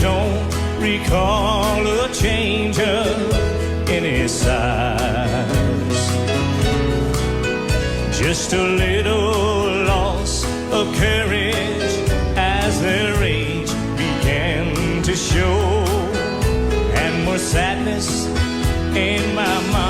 don't recall a change of any size. Just a little loss of courage as their age began to show, and more sadness in my mind